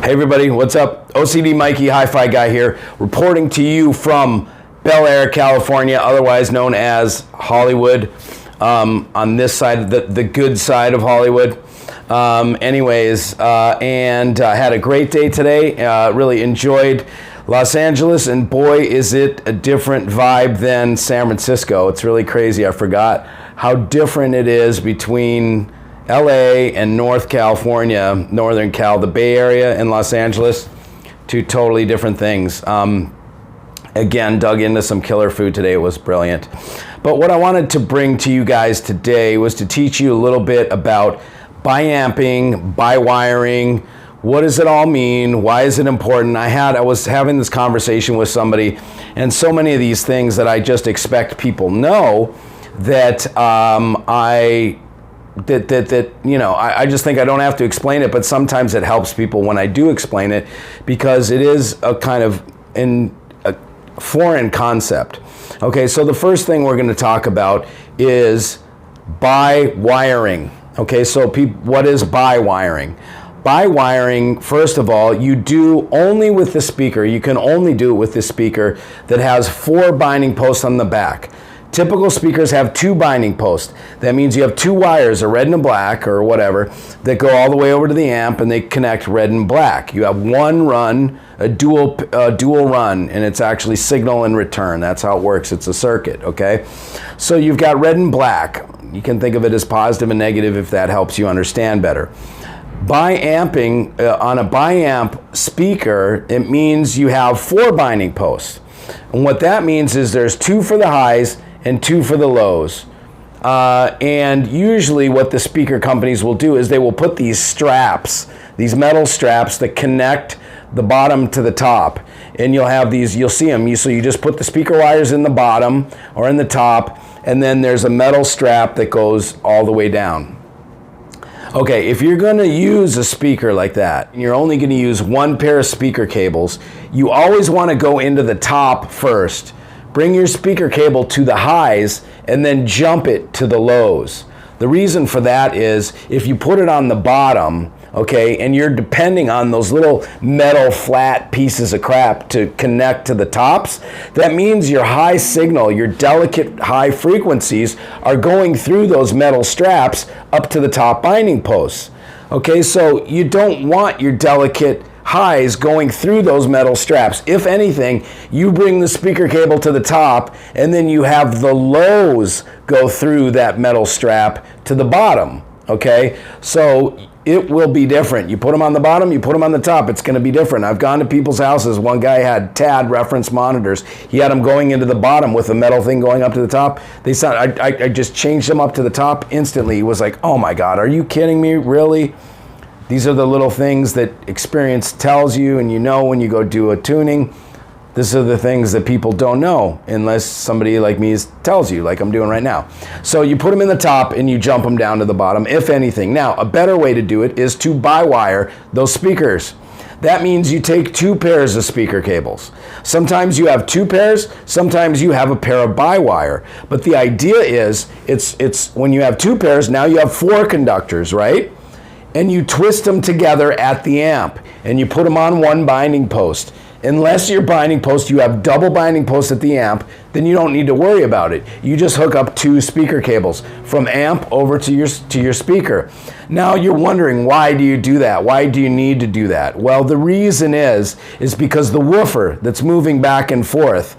Hey everybody, what's up? OCD Mikey, Hi-Fi Guy here, reporting to you from Bel Air, California, otherwise known as Hollywood, on this side, the good side of Hollywood. And I had a great day today, really enjoyed Los Angeles, and boy, is it a different vibe than San Francisco. It's really crazy. I forgot how different it is between LA and North California, Northern Cal, the Bay Area and Los Angeles, two totally different things. Again, dug into some killer food today. It was brilliant. But what I wanted to bring to you guys today was to teach you a little bit about bi-amping, bi-wiring. What does it all mean? Why is it important? I was having this conversation with somebody, and so many of these things that I just expect people know that I just think I don't have to explain it, but sometimes it helps people when I do explain it, because it is a kind of a foreign concept. Okay, so the first thing we're going to talk about is bi-wiring. Okay, so what is bi-wiring? Bi-wiring, first of all, you do only with the speaker. You can only do it with the speaker that has 4 binding posts on the back. Typical speakers have 2 binding posts. That means you have 2 wires, a red and a black or whatever, that go all the way over to the amp, and they connect red and black. You have one run, a dual run, and it's actually signal and return. That's how it works. It's a circuit, okay? So you've got red and black. You can think of it as positive and negative if that helps you understand better. Bi-amping, on a bi-amp speaker, it means you have 4 binding posts. And what that means is there's 2 for the highs and 2 for the lows. And usually what the speaker companies will do is they will put these straps, these metal straps that connect the bottom to the top. And you'll have these, you'll see them. So you just put the speaker wires in the bottom or in the top, and then there's a metal strap that goes all the way down. Okay, if you're going to use a speaker like that, and you're only going to use 1 pair of speaker cables, you always want to go into the top first. Bring your speaker cable to the highs and then jump it to the lows. The reason for that is if you put it on the bottom, okay, and you're depending on those little metal flat pieces of crap to connect to the tops, that means your high signal, your delicate high frequencies are going through those metal straps up to the top binding posts. Okay, so you don't want your delicate highs going through those metal straps. If anything, you bring the speaker cable to the top, and then you have the lows go through that metal strap to the bottom. Okay, so it will be different. You put them on the bottom, you put them on the top, it's going to be different. I've gone to people's houses. One guy had TAD reference monitors. He had them going into the bottom with a metal thing going up to the top. They said, I just changed them up to the top instantly. He was like, oh my God, are you kidding me? Really? These are the little things that experience tells you, and you know when you go do a tuning. These are the things that people don't know unless somebody like me tells you, like I'm doing right now. So you put them in the top and you jump them down to the bottom, if anything. Now, a better way to do it is to bi-wire those speakers. That means you take 2 pairs of speaker cables. Sometimes you have 2 pairs, sometimes you have a pair of bi-wire. But the idea is, it's when you have 2 pairs, now you have 4 conductors, right? And you twist them together at the amp, and you put them on 1 binding post. Unless your binding post, you have double binding posts at the amp, then you don't need to worry about it. You just hook up 2 speaker cables from amp over to your speaker. Now you're wondering, why do you do that? Why do you need to do that? Well, the reason is because the woofer that's moving back and forth,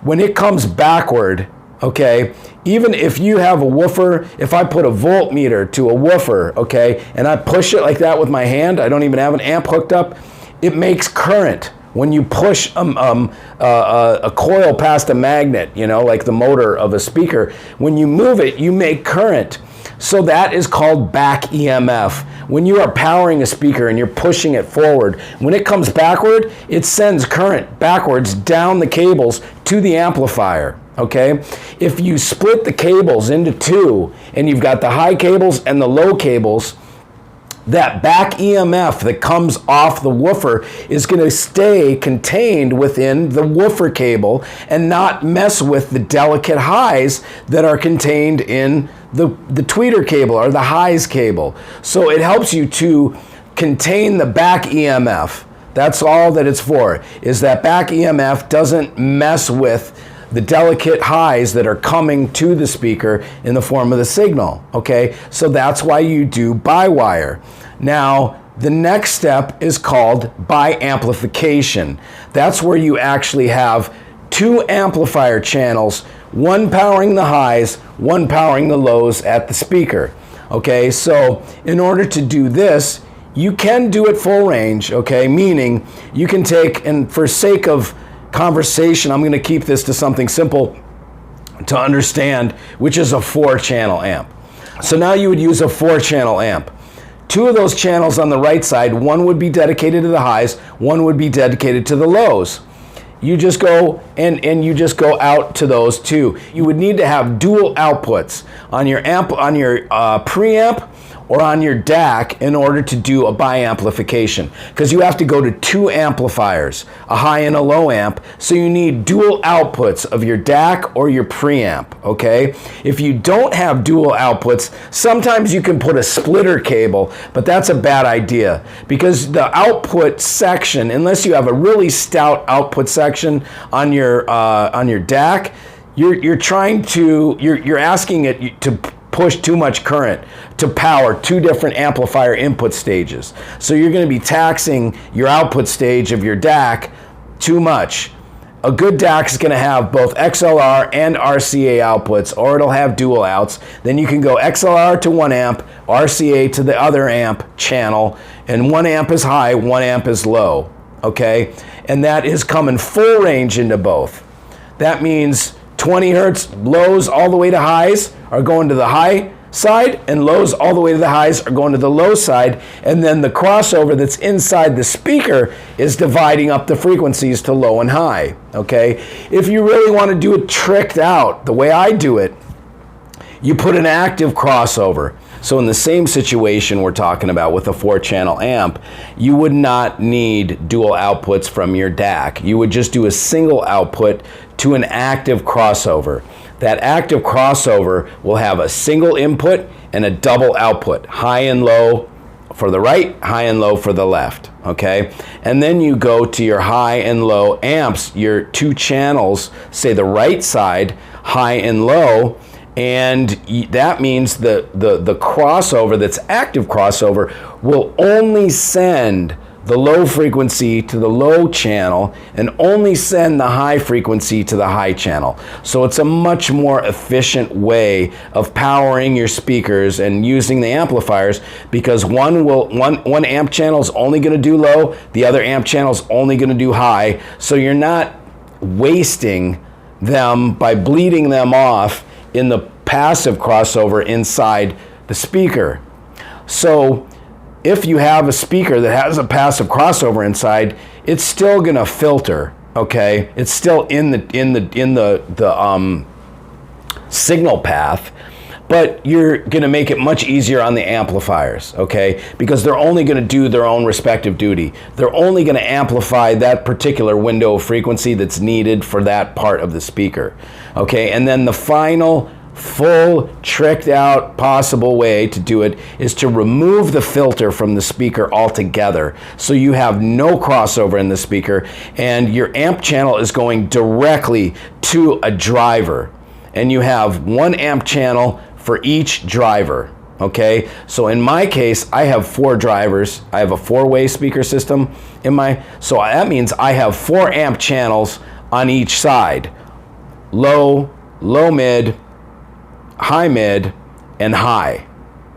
when it comes backward, okay, even if you have a woofer, if I put a voltmeter to a woofer, okay, and I push it like that with my hand, I don't even have an amp hooked up, it makes current. When you push a coil past a magnet, you know, like the motor of a speaker, when you move it, you make current. So that is called back EMF. When you are powering a speaker and you're pushing it forward, when it comes backward, it sends current backwards down the cables to the amplifier. Okay, if you split the cables into 2 and you've got the high cables and the low cables, that back EMF that comes off the woofer is going to stay contained within the woofer cable and not mess with the delicate highs that are contained in the tweeter cable or the highs cable. So it helps you to contain the back EMF. That's all that it's for, is that back EMF doesn't mess with the delicate highs that are coming to the speaker in the form of the signal, okay? So that's why you do bi-wire. Now, the next step is called bi-amplification. That's where you actually have two amplifier channels, one powering the highs, one powering the lows at the speaker. Okay, so in order to do this, you can do it full range, okay? Meaning you can take, and for sake of conversation, I'm gonna keep this to something simple to understand, which is a 4-channel amp. So now you would use a 4-channel amp. Two of those channels on the right side, one would be dedicated to the highs, one would be dedicated to the lows. You just go and you just go out to those two. You would need to have dual outputs on your amp, on your preamp, or on your DAC in order to do a bi-amplification, because you have to go to two amplifiers, a high and a low amp, so you need dual outputs of your DAC or your preamp, okay? If you don't have dual outputs, sometimes you can put a splitter cable, but that's a bad idea, because the output section, unless you have a really stout output section on your DAC, you're asking it to push too much current to power two different amplifier input stages. So you're going to be taxing your output stage of your DAC too much. A good DAC is going to have both XLR and RCA outputs, or it'll have dual outs. Then you can go XLR to one amp, RCA to the other amp channel, and one amp is high, one amp is low, okay? And that is coming full range into both. That means 20 hertz lows all the way to highs are going to the high side, and lows all the way to the highs are going to the low side, and then the crossover that's inside the speaker is dividing up the frequencies to low and high, okay? If you really want to do it tricked out, the way I do it, you put an active crossover. So in the same situation we're talking about with a 4-channel amp, you would not need dual outputs from your DAC. You would just do a single output to an active crossover. That active crossover will have a single input and a double output, high and low for the right, high and low for the left, okay? And then you go to your high and low amps, your two channels, say the right side, high and low, and that means the crossover that's active crossover will only send the low frequency to the low channel and only send the high frequency to the high channel. So it's a much more efficient way of powering your speakers and using the amplifiers, because one amp channel is only going to do low, the other amp channel is only going to do high. So you're not wasting them by bleeding them off in the passive crossover inside the speaker. So if you have a speaker that has a passive crossover inside, it's still going to filter, okay? It's still in the signal path, but you're going to make it much easier on the amplifiers, okay? Because they're only going to do their own respective duty. They're only going to amplify that particular window of frequency that's needed for that part of the speaker, okay? And then the final full tricked out possible way to do it is to remove the filter from the speaker altogether, so you have no crossover in the speaker and your amp channel is going directly to a driver, and you have one amp channel for each driver, okay? So in my case, I have 4 drivers. I have a 4-way speaker system so that means I have 4 amp channels on each side: low, low mid, high mid, and high,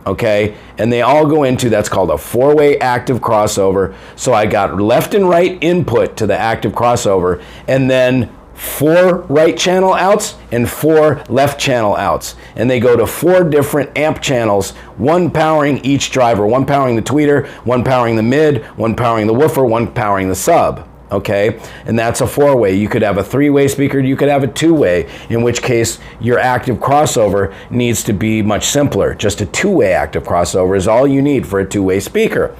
okay? And they all go into, that's called a 4-way active crossover. So I got left and right input to the active crossover, and then 4 right channel outs and 4 left channel outs. And they go to 4 different amp channels, one powering each driver, one powering the tweeter, one powering the mid, one powering the woofer, one powering the sub. Okay, and that's a 4-way. You could have a 3-way speaker, you could have a 2-way, in which case your active crossover needs to be much simpler. Just a 2-way active crossover is all you need for a 2-way speaker.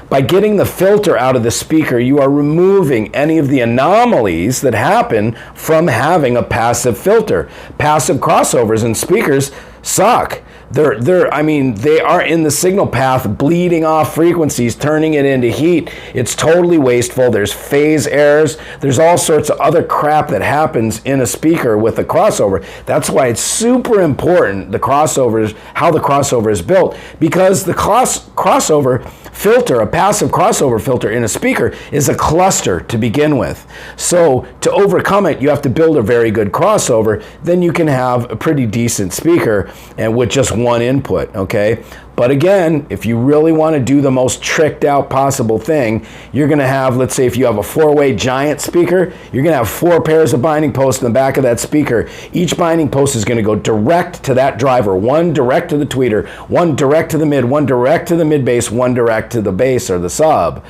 By getting the filter out of the speaker, you are removing any of the anomalies that happen from having a passive filter. Passive crossovers in speakers suck. I mean, they are in the signal path, bleeding off frequencies, turning it into heat. It's totally wasteful. There's phase errors. There's all sorts of other crap that happens in a speaker with a crossover. That's why it's super important, the crossovers, how the crossover is built, because the crossover filter, a passive crossover filter in a speaker, is a cluster to begin with. So to overcome it, you have to build a very good crossover. Then you can have a pretty decent speaker and with just one input, okay? But again, if you really want to do the most tricked out possible thing, you're going to have, let's say if you have a 4-way giant speaker, you're going to have 4 pairs of binding posts in the back of that speaker. Each binding post is going to go direct to that driver, one direct to the tweeter, one direct to the mid, one direct to the mid bass, one direct to the bass or the sub.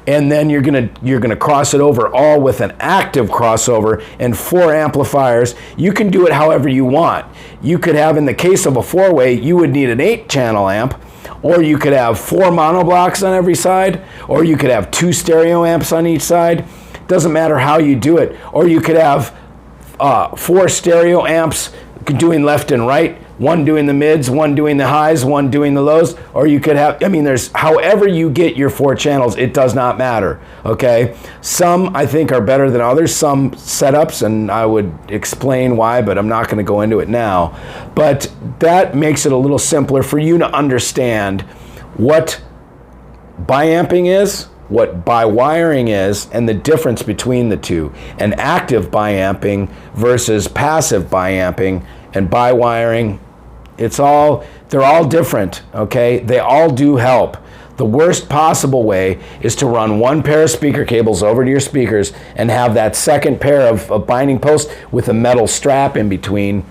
And then you're gonna cross it over all with an active crossover and 4 amplifiers. You can do it however you want. You could have, in the case of a 4-way, you would need an 8-channel amp, or you could have 4 monoblocks on every side, or you could have 2 stereo amps on each side. Doesn't matter how you do it. Or you could have 4 stereo amps doing left and right, one doing the mids, one doing the highs, one doing the lows, or you could have, I mean, there's, however you get your 4 channels, it does not matter, okay? Some, I think, are better than others, some setups, and I would explain why, but I'm not gonna go into it now. But that makes it a little simpler for you to understand what bi-amping is, what bi-wiring is, and the difference between the two, and active bi-amping versus passive bi-amping and bi-wiring. They're all different, okay? They all do help. The worst possible way is to run 1 pair of speaker cables over to your speakers and have that second pair of binding posts with a metal strap in between.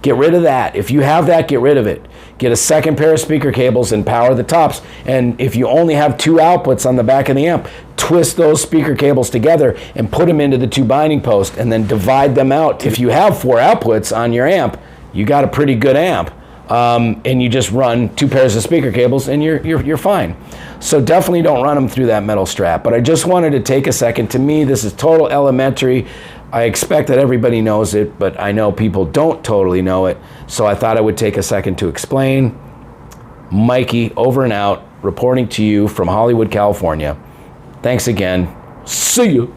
Get rid of that. If you have that, get rid of it. Get a second pair of speaker cables and power the tops. And if you only have 2 outputs on the back of the amp, twist those speaker cables together and put them into the 2 binding posts and then divide them out. If you have 4 outputs on your amp, you got a pretty good amp. And you just run 2 pairs of speaker cables and you're fine. So definitely don't run them through that metal strap. But I just wanted to take a second. To me, this is total elementary. I expect that everybody knows it, but I know people don't totally know it. So I thought I would take a second to explain. Mikey, over and out, reporting to you from Hollywood, California. Thanks again. See you.